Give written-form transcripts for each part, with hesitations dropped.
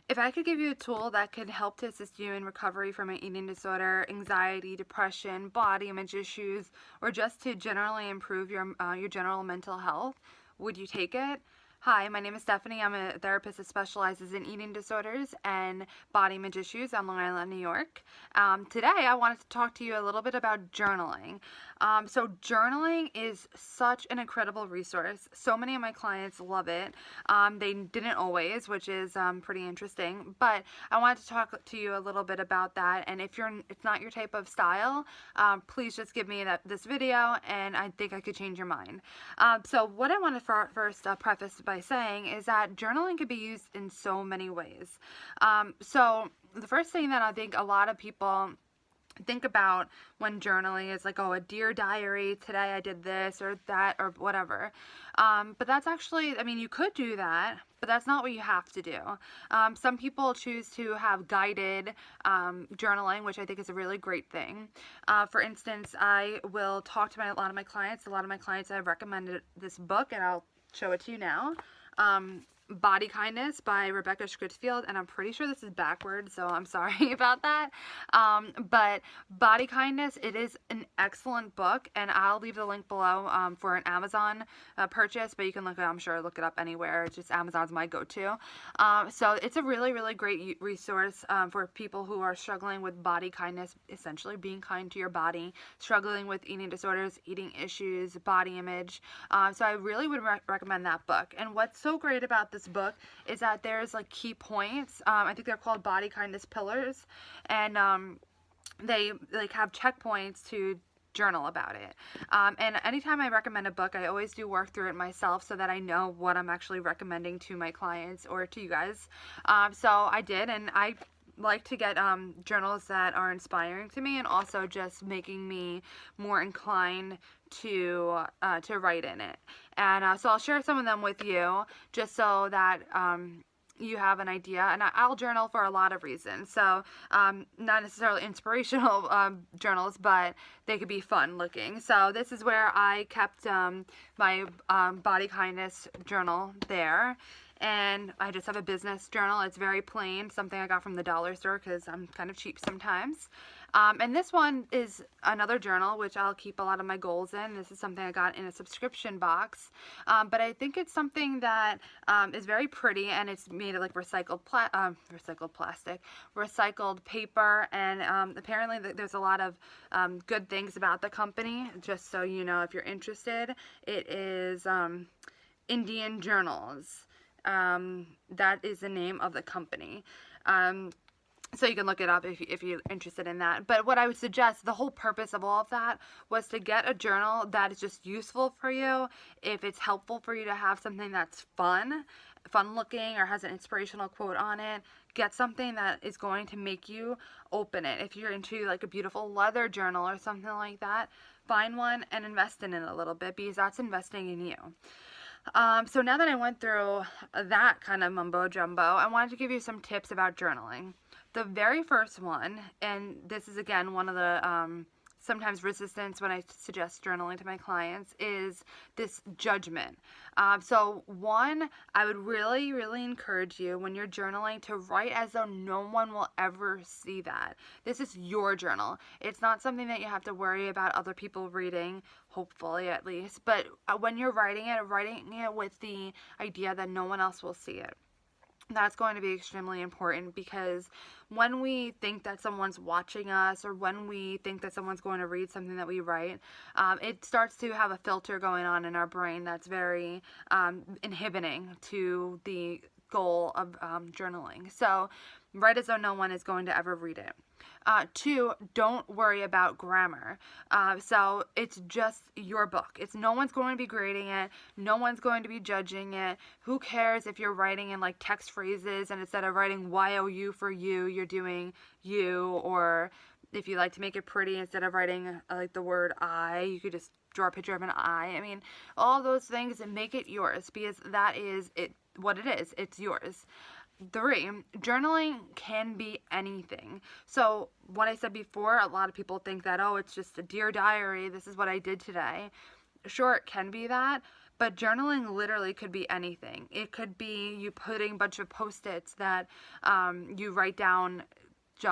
If I could give you a tool that could help to assist you in recovery from an eating disorder, anxiety, depression, body image issues, or just to generally improve your general mental health, would you take it? Hi, my name is Stephanie. I'm a therapist that specializes in eating disorders and body image issues on Long Island, New York. Today, I wanted to talk to you a little bit about journaling. So journaling is such an incredible resource. So many of my clients love it. They didn't always, which is pretty interesting. But I wanted to talk to you a little bit about that. And if it's not your type of style, please just give me this video, and I think I could change your mind. So what I want to first preface by saying is that journaling can be used in so many ways. So the first thing that I think a lot of people think about when journaling is like, oh, a dear diary, today I did this or that or whatever. But that's actually, I mean, you could do that, but that's not what you have to do. Some people choose to have guided journaling, which I think is a really great thing. For instance, I will talk to a lot of my clients. A lot of my clients have recommended this book, and I'll show it to you now. Body Kindness by Rebecca Schritzfield, and I'm pretty sure this is backwards, so I'm sorry about that. But Body Kindness, it is an excellent book, and I'll leave the link below for an Amazon purchase, but you can look it up anywhere. It's just Amazon's my go-to. So it's a really, really great resource for people who are struggling with body kindness, essentially being kind to your body, struggling with eating disorders, eating issues, body image. So I really would recommend that book. And what's so great about this book is that there's like key points. I think they're called body kindness pillars, and they like have checkpoints to journal about it. And anytime I recommend a book, I always do work through it myself so that I know what I'm actually recommending to my clients or to you guys. So I did, and I like to get journals that are inspiring to me and also just making me more inclined to write in it. And so I'll share some of them with you just so that you have an idea. And I'll journal for a lot of reasons. So not necessarily inspirational journals, but they could be fun looking. So this is where I kept my body kindness journal there. And I just have a business journal. It's very plain, something I got from the dollar store because I'm kind of cheap sometimes. And this one is another journal, which I'll keep a lot of my goals in. This is something I got in a subscription box. But I think it's something that is very pretty, and it's made of like recycled plastic, recycled paper, and apparently there's a lot of good things about the company. Just so you know, if you're interested, it is Indian Journals. That is the name of the company. So you can look it up if you're interested in that. But what I would suggest, the whole purpose of all of that was to get a journal that is just useful for you. If it's helpful for you to have something that's fun looking, or has an inspirational quote on it, get something that is going to make you open it. If you're into like a beautiful leather journal or something like that, find one and invest in it a little bit, because that's investing in you. So now that I went through that kind of mumbo jumbo, I wanted to give you some tips about journaling. The very first one, and this is again one of the sometimes resistance when I suggest journaling to my clients, is this judgment. So one, I would really, really encourage you when you're journaling to write as though no one will ever see that. This is your journal. It's not something that you have to worry about other people reading, hopefully at least. But when you're writing it with the idea that no one else will see it. That's going to be extremely important, because when we think that someone's watching us, or when we think that someone's going to read something that we write, it starts to have a filter going on in our brain that's very inhibiting to the goal of journaling. So write as though no one is going to ever read it. Two, don't worry about grammar. So it's just your book. No one's going to be grading it. No one's going to be judging it. Who cares if you're writing in like text phrases, and instead of writing YOU for you, you're doing you, or if you like to make it pretty, instead of writing like the word I, you could just draw a picture of an eye. I mean, all those things, and make it yours, because that is it. What it is, it's yours. 3, journaling can be anything. So what I said before, a lot of people think that, oh, it's just a dear diary, this is what I did today. Sure, it can be that, But journaling literally could be anything. It could be you putting a bunch of post-its that you write down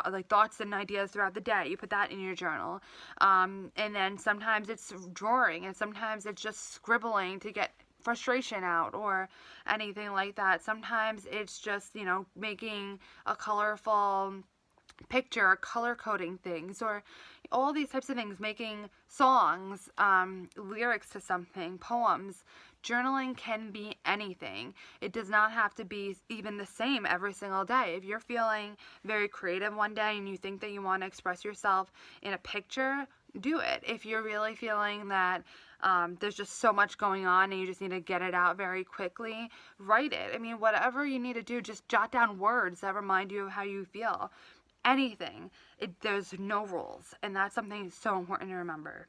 like thoughts and ideas throughout the day. You put that in your journal. And then sometimes it's drawing, and sometimes it's just scribbling to get frustration out or anything like that. Sometimes it's just, you know, making a colorful picture, color coding things, or all these types of things, making songs, lyrics to something, poems. Journaling can be anything. It does not have to be even the same every single day. If you're feeling very creative one day and you think that you want to express yourself in a picture, do it. If you're really feeling that there's just so much going on and you just need to get it out very quickly, write it. I mean, whatever you need to do, just jot down words that remind you of how you feel. Anything. There's no rules, and that's something so important to remember.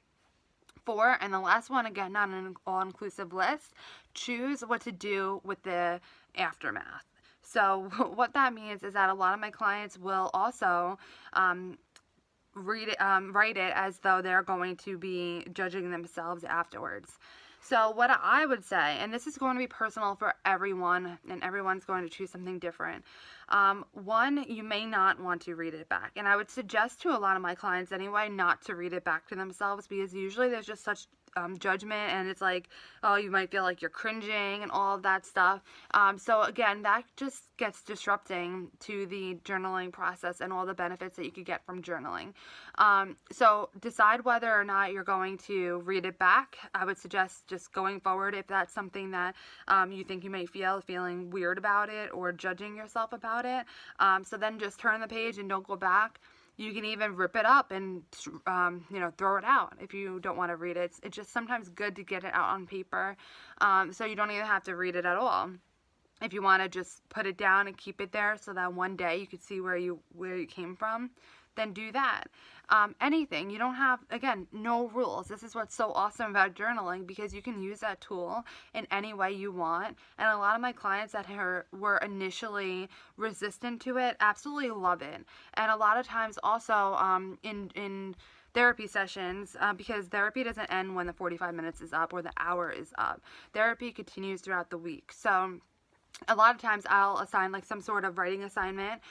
4, and the last one, again, not an all-inclusive list, choose what to do with the aftermath. So what that means is that a lot of my clients will also write it as though they're going to be judging themselves afterwards. So what I would say, and this is going to be personal for everyone, and everyone's going to choose something different. One, you may not want to read it back. And I would suggest to a lot of my clients anyway not to read it back to themselves, because usually there's just such judgment, and it's like, oh, you might feel like you're cringing and all of that stuff. So again, that just gets disrupting to the journaling process and all the benefits that you could get from journaling. So decide whether or not you're going to read it back. I would suggest just going forward, if that's something that you think you may feeling weird about it or judging yourself about it. So then just turn the page and don't go back. You can even rip it up and, you know, throw it out if you don't want to read it. It's just sometimes good to get it out on paper, so you don't even have to read it at all. If you want to just put it down and keep it there so that one day you could see where you came from, then do that. Anything. You don't have, again, no rules. This is what's so awesome about journaling, because you can use that tool in any way you want. And a lot of my clients that were initially resistant to it absolutely love it. And a lot of times also in therapy sessions, because therapy doesn't end when the 45 minutes is up or the hour is up. Therapy continues throughout the week. So a lot of times I'll assign like some sort of writing assignment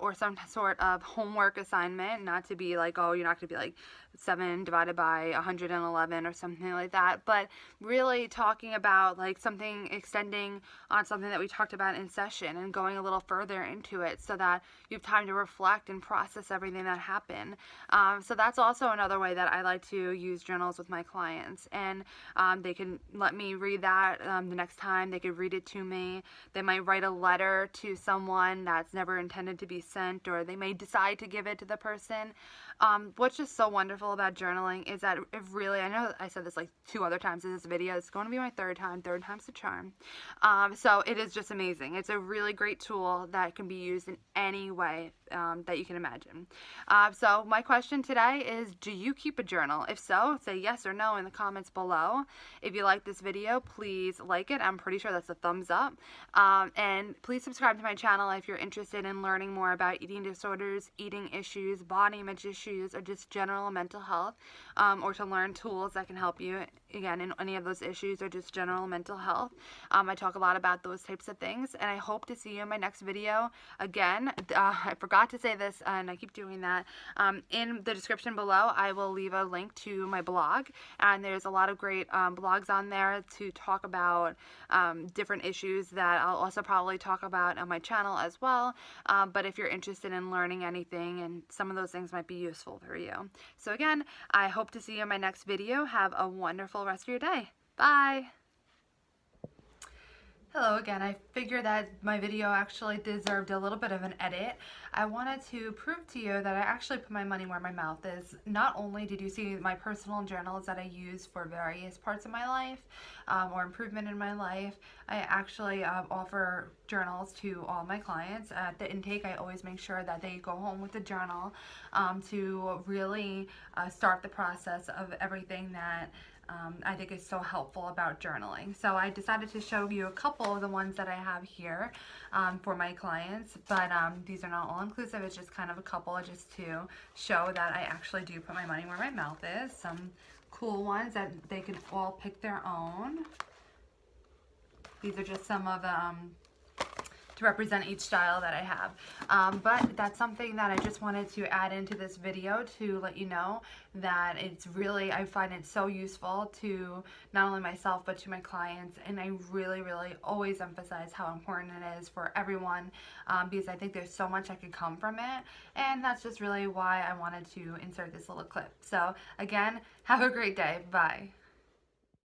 or some sort of homework assignment, not to be like, oh, you're not going to be like 7 divided by 111 or something like that, but really talking about like something, extending on something that we talked about in session and going a little further into it so that you have time to reflect and process everything that happened. So that's also another way that I like to use journals with my clients, and they can let me read that the next time. They could read it to me. They might write a letter to someone that's never intended to be sent, or they may decide to give it to the person. What's just so wonderful about journaling is that it really, I know I said this like 2 other times in this video, it's going to be my 3rd time, 3rd time's the charm. So it is just amazing. It's a really great tool that can be used in any way that you can imagine. So my question today is, do you keep a journal? If so, say yes or no in the comments below. If you like this video, please like it. I'm pretty sure that's a thumbs up. And please subscribe to my channel if you're interested in learning more about eating disorders, eating issues, body image issues, or just general mental health, or to learn tools that can help you, again, in any of those issues or just general mental health. I talk a lot about those types of things, and I hope to see you in my next video. Again, I forgot to say this, and I keep doing that. In the description below, I will leave a link to my blog, and there's a lot of great blogs on there to talk about different issues that I'll also probably talk about on my channel as well. But if you're interested in learning anything, and some of those things might be useful for you. So again, I hope to see you in my next video. Have a wonderful rest of your day. Bye! Hello again. I figured that my video actually deserved a little bit of an edit. I wanted to prove to you that I actually put my money where my mouth is. Not only did you see my personal journals that I use for various parts of my life or improvement in my life, I actually offer journals to all my clients. At the intake, I always make sure that they go home with a journal to really start the process of everything that I think is so helpful about journaling. So I decided to show you a couple of the ones that I have here for my clients, but these are not all inclusive. It's just kind of a couple just to show that I actually do put my money where my mouth is. Some cool ones that they can all pick their own. These are just some of the to represent each style that I have. But that's something that I just wanted to add into this video to let you know that it's really, I find it so useful to not only myself but to my clients, and I really always emphasize how important it is for everyone, because I think there's so much that could come from it, and that's just really why I wanted to insert this little clip. So again, have a great day. Bye.